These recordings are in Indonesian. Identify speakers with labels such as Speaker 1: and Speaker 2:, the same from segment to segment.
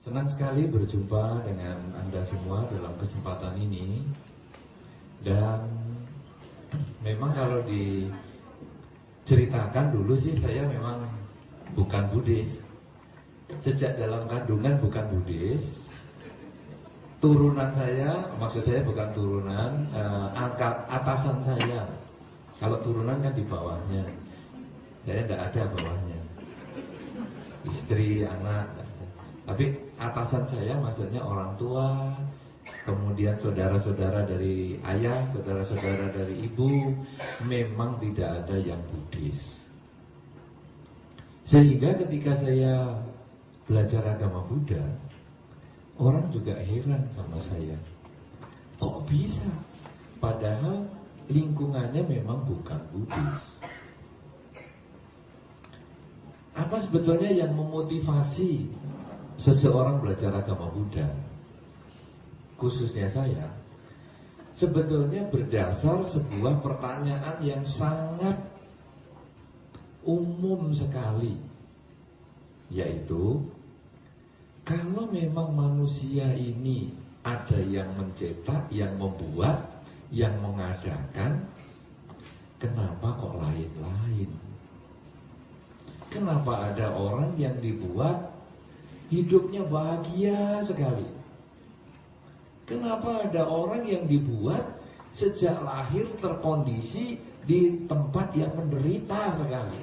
Speaker 1: Senang sekali berjumpa dengan Anda semua dalam kesempatan ini. Dan memang kalau diceritakan dulu sih saya memang bukan Buddhis. Sejak dalam kandungan bukan Buddhis. Turunan saya, maksud saya bukan turunan, atasan saya. Kalau turunan kan di bawahnya. Saya tidak ada bawahnya. Istri, anak. Tapi atasan saya maksudnya orang tua, kemudian saudara-saudara dari ayah, saudara-saudara dari ibu, memang tidak ada yang Buddhis. Sehingga ketika saya belajar agama Buddha, orang juga heran sama saya. Kok bisa? Padahal lingkungannya memang bukan Buddhis. Apa sebetulnya yang memotivasi seseorang belajar agama Buddha, khususnya saya, sebetulnya berdasar sebuah pertanyaan yang sangat umum sekali, yaitu kalau memang manusia ini ada yang mencetak, yang membuat, yang mengadakan, kenapa kok lain-lain? Kenapa ada orang yang dibuat hidupnya bahagia sekali? Kenapa ada orang yang dibuat sejak lahir terkondisi di tempat yang menderita sekali?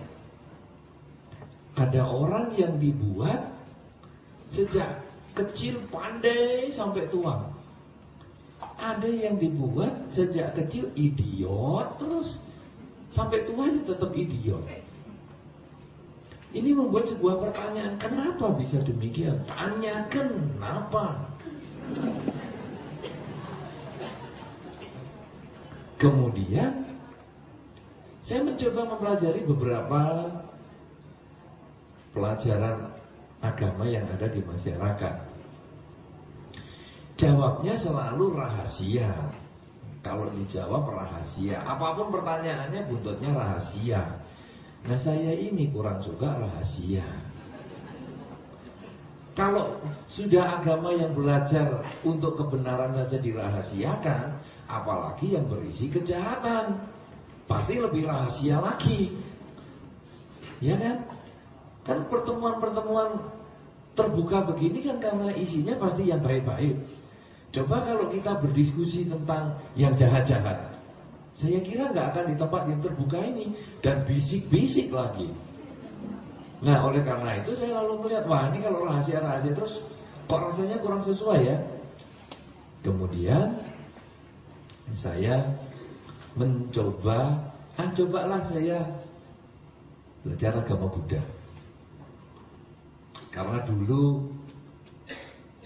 Speaker 1: Ada orang yang dibuat sejak kecil pandai sampai tua. Ada yang dibuat sejak kecil idiot terus sampai tua tetap idiot. Ini membuat sebuah pertanyaan, kenapa bisa demikian? Tanyakan kenapa. Kemudian saya mencoba mempelajari beberapa pelajaran agama yang ada di masyarakat. Jawabnya selalu rahasia. Kalau dijawab rahasia, apapun pertanyaannya buntutnya rahasia. Nah saya ini kurang suka rahasia. Kalau sudah agama yang belajar untuk kebenaran saja dirahasiakan, apalagi yang berisi kejahatan, pasti lebih rahasia lagi. Ya kan? Kan pertemuan-pertemuan terbuka begini kan karena isinya pasti yang baik-baik. Coba kalau kita berdiskusi tentang yang jahat-jahat, saya kira nggak akan di tempat yang terbuka ini, dan bisik-bisik lagi. Nah oleh karena itu saya lalu melihat, wah ini kalau rahasia-rahasia terus kok rasanya kurang sesuai ya. Kemudian saya mencoba, cobalah saya belajar agama Buddha. Karena dulu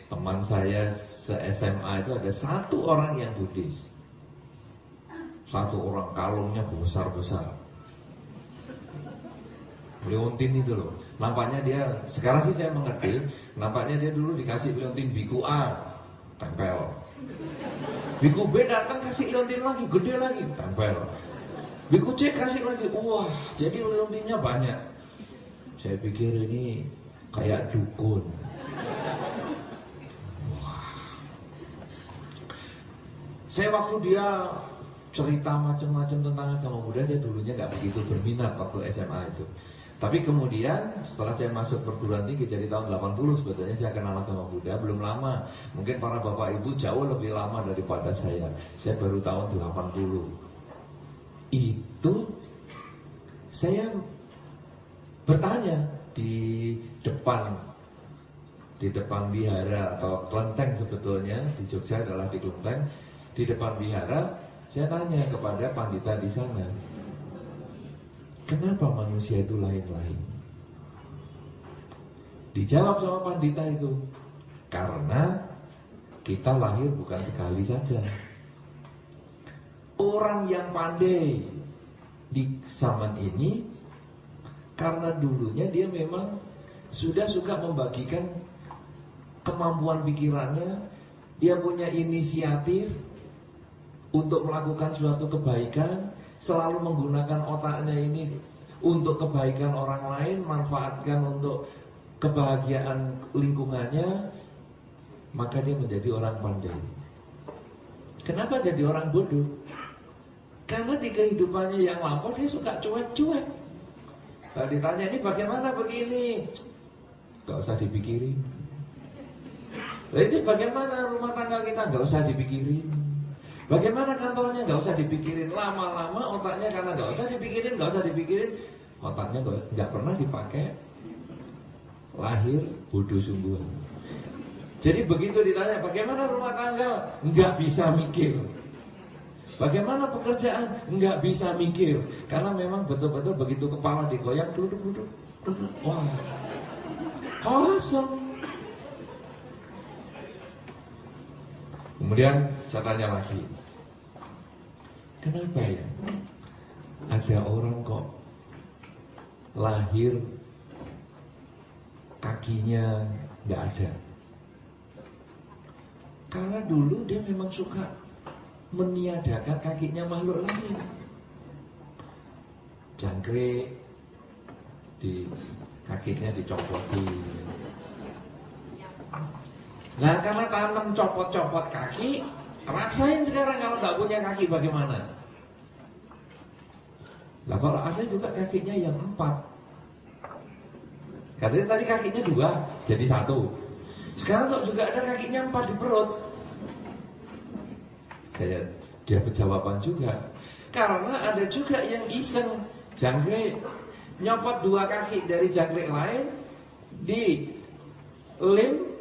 Speaker 1: teman saya se-SMA itu ada satu orang yang Buddhis. Satu orang kalungnya besar-besar, leontin itu loh. Nampaknya dia, sekarang sih saya mengerti, nampaknya dia dulu dikasih leontin biku A, tempel. Biku B datang kasih leontin lagi, gede lagi, tempel. Biku C kasih lagi, wah jadi leontinnya banyak. Saya pikir ini kayak dukun. Wah. Saya waktu dia cerita macam-macam tentang agama Buddha, saya dulunya nggak begitu berminat waktu SMA itu. Tapi kemudian setelah saya masuk perguruan tinggi, jadi tahun 80 sebetulnya saya kenal agama Buddha, belum lama. Mungkin para bapak ibu jauh lebih lama daripada saya. Saya baru tahun 80. Itu saya bertanya di depan wihara atau kelenteng, sebetulnya di Jogja adalah di kelenteng, di depan wihara. Saya tanya kepada pandita di sana, kenapa manusia itu lain-lain? Dijawab sama pandita itu, karena kita lahir bukan sekali saja. Orang yang pandai di zaman ini, karena dulunya dia memang sudah suka membagikan kemampuan pikirannya, dia punya inisiatif untuk melakukan suatu kebaikan, selalu menggunakan otaknya ini untuk kebaikan orang lain, manfaatkan untuk kebahagiaan lingkungannya, maka dia menjadi orang pandai. Kenapa jadi orang bodoh? Karena di kehidupannya yang lampau dia suka cuek-cuek. Kalau ditanya ini bagaimana begini, gak usah dipikirin. Itu bagaimana rumah tangga kita, gak usah dipikirin. Bagaimana kantornya, gak usah dipikirin. Lama-lama otaknya karena gak usah dipikirin, otaknya gak pernah dipakai. Lahir bodoh sungguhan. Jadi begitu ditanya bagaimana rumah tangga, nggak bisa mikir. Bagaimana pekerjaan, nggak bisa mikir. Karena memang betul-betul begitu kepala digoyang, duduk, wah, kosong. Kemudian saya tanya lagi, kenapa ya ada orang kok lahir kakinya nggak ada? Karena dulu dia memang suka meniadakan kakinya makhluk lain. Jangkrik di kakinya dicopotin. Nah karena tanam copot-copot kaki, rasain sekarang kalau nggak punya kaki bagaimana? Lah kalau ada juga kakinya yang 4. Katanya tadi kakinya 2 jadi 1. Sekarang kok juga ada kakinya 4 di perut. Dia berjawaban juga. Karena ada juga yang iseng jangkrik, nyopot 2 kaki dari jangkrik lain, di lem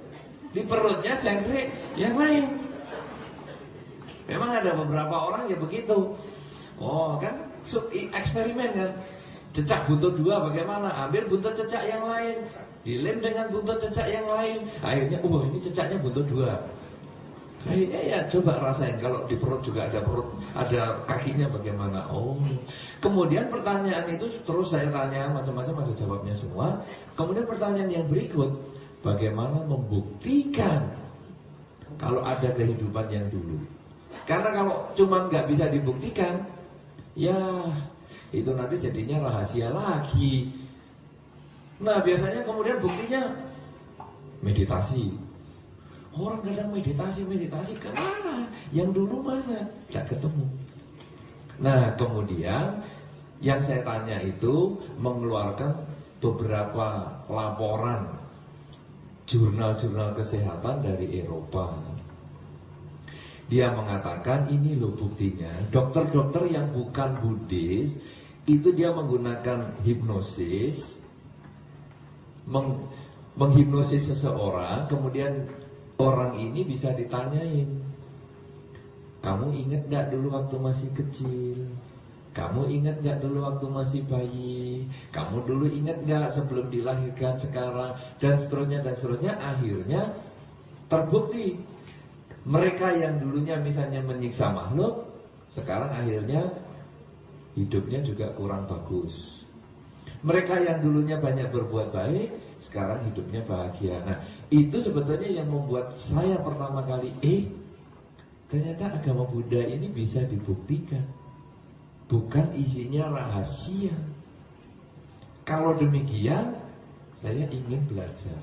Speaker 1: di perutnya jangkrik yang lain. Memang ada beberapa orang ya begitu. Oh kan eksperimen kan. Cecak buntut 2 bagaimana? Ambil buntut cecak yang lain, dilem dengan buntut cecak yang lain. Akhirnya, ini cecaknya buntut 2. Akhirnya ya coba rasain kalau di perut juga ada kakinya bagaimana? Oh. Kemudian pertanyaan itu terus saya tanya macam-macam, ada jawabnya semua. Kemudian pertanyaan yang berikut, bagaimana membuktikan kalau ada kehidupan yang dulu? Karena kalau cuma nggak bisa dibuktikan, ya itu nanti jadinya rahasia lagi. Nah biasanya kemudian buktinya meditasi. Orang kadang meditasi kemana? Yang dulu mana? Tidak ketemu. Nah kemudian yang saya tanya itu mengeluarkan beberapa laporan jurnal-jurnal kesehatan dari Eropa. Dia mengatakan ini loh buktinya. Dokter-dokter yang bukan Buddhis itu dia menggunakan hipnosis, menghipnosis seseorang, kemudian orang ini bisa ditanyain, kamu ingat gak dulu waktu masih kecil? Kamu ingat gak dulu waktu masih bayi? Kamu dulu ingat gak sebelum dilahirkan sekarang? Dan seterusnya. Akhirnya terbukti mereka yang dulunya misalnya menyiksa makhluk, sekarang akhirnya hidupnya juga kurang bagus. Mereka yang dulunya banyak berbuat baik, sekarang hidupnya bahagia. Nah itu sebetulnya yang membuat saya pertama kali ternyata agama Buddha ini bisa dibuktikan. Bukan isinya rahasia. Kalau demikian, saya ingin belajar.